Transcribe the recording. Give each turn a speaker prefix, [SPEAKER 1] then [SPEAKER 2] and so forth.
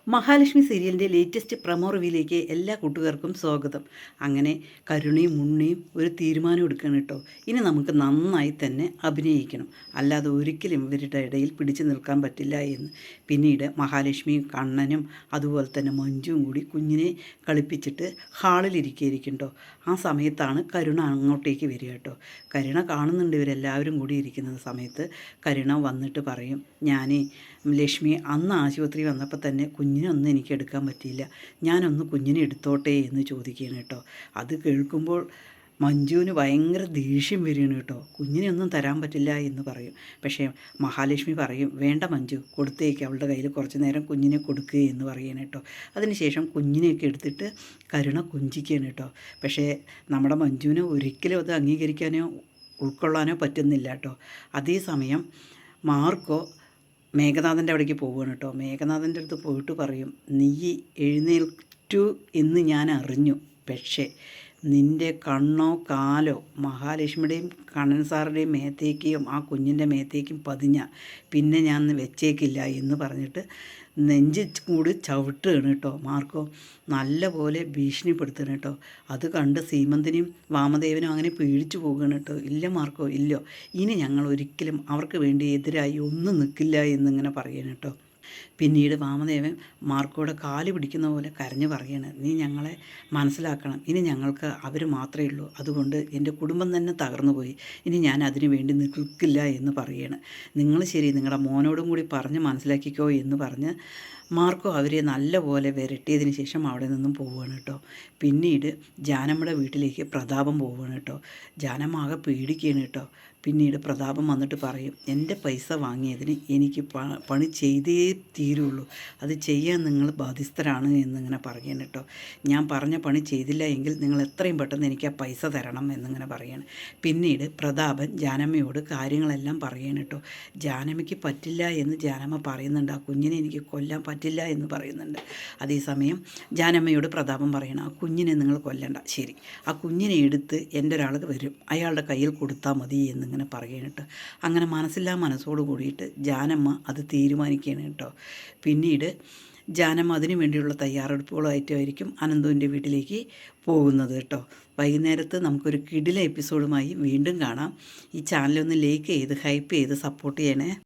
[SPEAKER 1] മഹാലക്ഷ്മി സീരിയലിൻ്റെ latest promo റിവ്യൂയിലേക്ക് എല്ലാ കൂട്ടുകാർക്കും സ്വാഗതം. അങ്ങനെ കരുണയും ഉണ്ണിയും ഒരു തീരുമാനം എടുക്കണം കേട്ടോ. ഇനി നമുക്ക് നന്നായി തന്നെ അഭിനയിക്കണം, അല്ലാതെ ഒരിക്കലും ഇവരുടെ ഇടയിൽ പിടിച്ചു നിൽക്കാൻ പറ്റില്ല എന്ന്. പിന്നീട് മഹാലക്ഷ്മിയും കണ്ണനും അതുപോലെ തന്നെ മഞ്ജുവും കൂടി കുഞ്ഞിനെ കളിപ്പിച്ചിട്ട് ഹാളിലിരിക്കുകയായിരിക്കും കേട്ടോ. ആ സമയത്താണ് കരുണ അങ്ങോട്ടേക്ക് വരിക കേട്ടോ. കരുണ കാണുന്നുണ്ട് ഇവരെല്ലാവരും കൂടി ഇരിക്കുന്ന സമയത്ത്. കരുണ വന്നിട്ട് പറയും, ഞാൻ ലക്ഷ്മി അന്ന് ആശുപത്രി വന്നപ്പോൾ തന്നെ കുഞ്ഞിനൊന്നും എനിക്ക് എടുക്കാൻ പറ്റിയില്ല, ഞാനൊന്ന് കുഞ്ഞിനെ എടുത്തോട്ടെ എന്ന് ചോദിക്കുകയാണ് കേട്ടോ. അത് കേൾക്കുമ്പോൾ മഞ്ജുവിന് ഭയങ്കര ദേഷ്യം വരികയാണ് കേട്ടോ. കുഞ്ഞിനെ ഒന്നും തരാൻ പറ്റില്ല എന്ന് പറയും. പക്ഷേ മഹാലക്ഷ്മി പറയും, വേണ്ട മഞ്ജു, കൊടുത്തേക്ക്, അവളുടെ കയ്യിൽ കുറച്ച് നേരം കുഞ്ഞിനെ കൊടുക്കുക എന്ന് പറയുകയാണ് കേട്ടോ. അതിനുശേഷം കുഞ്ഞിനെയൊക്കെ എടുത്തിട്ട് കരുണ കൊഞ്ചിക്കുകയാണ് കേട്ടോ. പക്ഷേ നമ്മുടെ മഞ്ജുവിന് ഒരിക്കലും അത് അംഗീകരിക്കാനോ ഉൾക്കൊള്ളാനോ പറ്റുന്നില്ല കേട്ടോ. അതേസമയം മാർക്കോ മേഘനാഥൻ്റെ അവിടേക്ക് പോവുകയാണ് കേട്ടോ. മേഘനാഥൻ്റെ അടുത്ത് പോയിട്ട് പറയും, നീ എഴുന്നേൽറ്റു എന്ന് ഞാൻ അറിഞ്ഞു, പക്ഷേ നിൻ്റെ കണ്ണോ കാലോ മഹാലക്ഷ്മിയുടെയും കണ്ണൻ സാറുടെയും മേത്തേക്കും ആ കുഞ്ഞിൻ്റെ മേത്തേക്കും പതിഞ്ഞ പിന്നെ ഞാൻ വെച്ചേക്കില്ല എന്ന് പറഞ്ഞിട്ട് നെഞ്ച് കൂടി ചവിട്ടുകയാണ് കേട്ടോ. മാർക്കോ നല്ല പോലെ ഭീഷണിപ്പെടുത്തണം കേട്ടോ. അത് കണ്ട് സീമന്തിനും വാമദേവനും അങ്ങനെ പേടിച്ചു പോകുകയാണ് കേട്ടോ. ഇല്ല മാർക്കോ, ഇല്ലോ, ഇനി ഞങ്ങൾ ഒരിക്കലും അവർക്ക് വേണ്ടി എതിരായി ഒന്നും നിൽക്കില്ല എന്നിങ്ങനെ പറയണം കേട്ടോ. പിന്നീട് വാമദേവൻ മാർക്കോയുടെ കാല് പിടിക്കുന്ന പോലെ കരഞ്ഞു പറയാണ്, നീ ഞങ്ങളെ മനസ്സിലാക്കണം, ഇനി ഞങ്ങൾക്ക് അവർ മാത്രമേ ഉള്ളൂ, അതുകൊണ്ട് എൻ്റെ കുടുംബം തന്നെ തകർന്നു പോയി, ഇനി ഞാൻ അതിനു വേണ്ടി നിൽക്കില്ല എന്ന് പറയാണ്. നിങ്ങൾ ശരി, നിങ്ങളുടെ മോനോടും കൂടി പറഞ്ഞ് മനസ്സിലാക്കിക്കോ എന്ന് പറഞ്ഞ് മാർക്കോ അവരെ നല്ലപോലെ വിരട്ടിയതിന് ശേഷം അവിടെ നിന്നും പോവുകയാണ് കേട്ടോ. പിന്നീട് ജാനമ്മയുടെ വീട്ടിലേക്ക് പ്രതാപം പോവുകയാണ് കേട്ടോ. ജാനമ്മ ആകെ പേടിക്കുകയാണ് കേട്ടോ. പിന്നീട് പ്രതാപം വന്നിട്ട് പറയും, എൻ്റെ പൈസ വാങ്ങിയതിന് എനിക്ക് പണി ചെയ്തേ തീരുള്ളൂ, അത് ചെയ്യാൻ നിങ്ങൾ ബാധ്യസ്ഥരാണ് എന്നിങ്ങനെ പറയുകയാണ് കേട്ടോ. ഞാൻ പറഞ്ഞ പണി ചെയ്തില്ല എങ്കിൽ നിങ്ങൾ എത്രയും പെട്ടെന്ന് എനിക്ക് ആ പൈസ തരണം എന്നിങ്ങനെ പറയുകയാണ്. പിന്നീട് പ്രതാപൻ ജാനമ്മയോട് കാര്യങ്ങളെല്ലാം പറയുകയാണ് കേട്ടോ. ജാനമ്മയ്ക്ക് പറ്റില്ല എന്ന് ജാനമ്മ പറയുന്നുണ്ട്, ആ കുഞ്ഞിനെ എനിക്ക് കൊല്ലാൻ പറ്റില്ല എന്ന് പറയുന്നുണ്ട്. അതേസമയം ജാനമ്മയോട് പ്രതാപൻ പറയണം, ആ കുഞ്ഞിനെ നിങ്ങൾ കൊല്ലണ്ട, ശരി, ആ കുഞ്ഞിനെ എടുത്ത് എൻ്റെ ഒരാൾ വരും, അയാളുടെ കയ്യിൽ കൊടുത്താൽ മതി എന്നിങ്ങനെ പറയുകയാണ് കേട്ടോ. അങ്ങനെ മനസ്സില്ലാ മനസ്സോട് കൂടിയിട്ട് ജാനമ്മ അത് തീരുമാനിക്കുകയാണ് കേട്ടോ. പിന്നീട് ജാനമ്മ അതിനു വേണ്ടിയുള്ള തയ്യാറെടുപ്പുകളായിട്ടായിരിക്കും അനന്തുവിൻ്റെ വീട്ടിലേക്ക് പോകുന്നത് കേട്ടോ. വൈകുന്നേരത്ത് നമുക്കൊരു കിടില എപ്പിസോഡുമായി വീണ്ടും കാണാം. ഈ ചാനലൊന്ന് ലൈക്ക് ചെയ്ത് ഹൈപ്പ് ചെയ്ത് സപ്പോർട്ട് ചെയ്യണേ.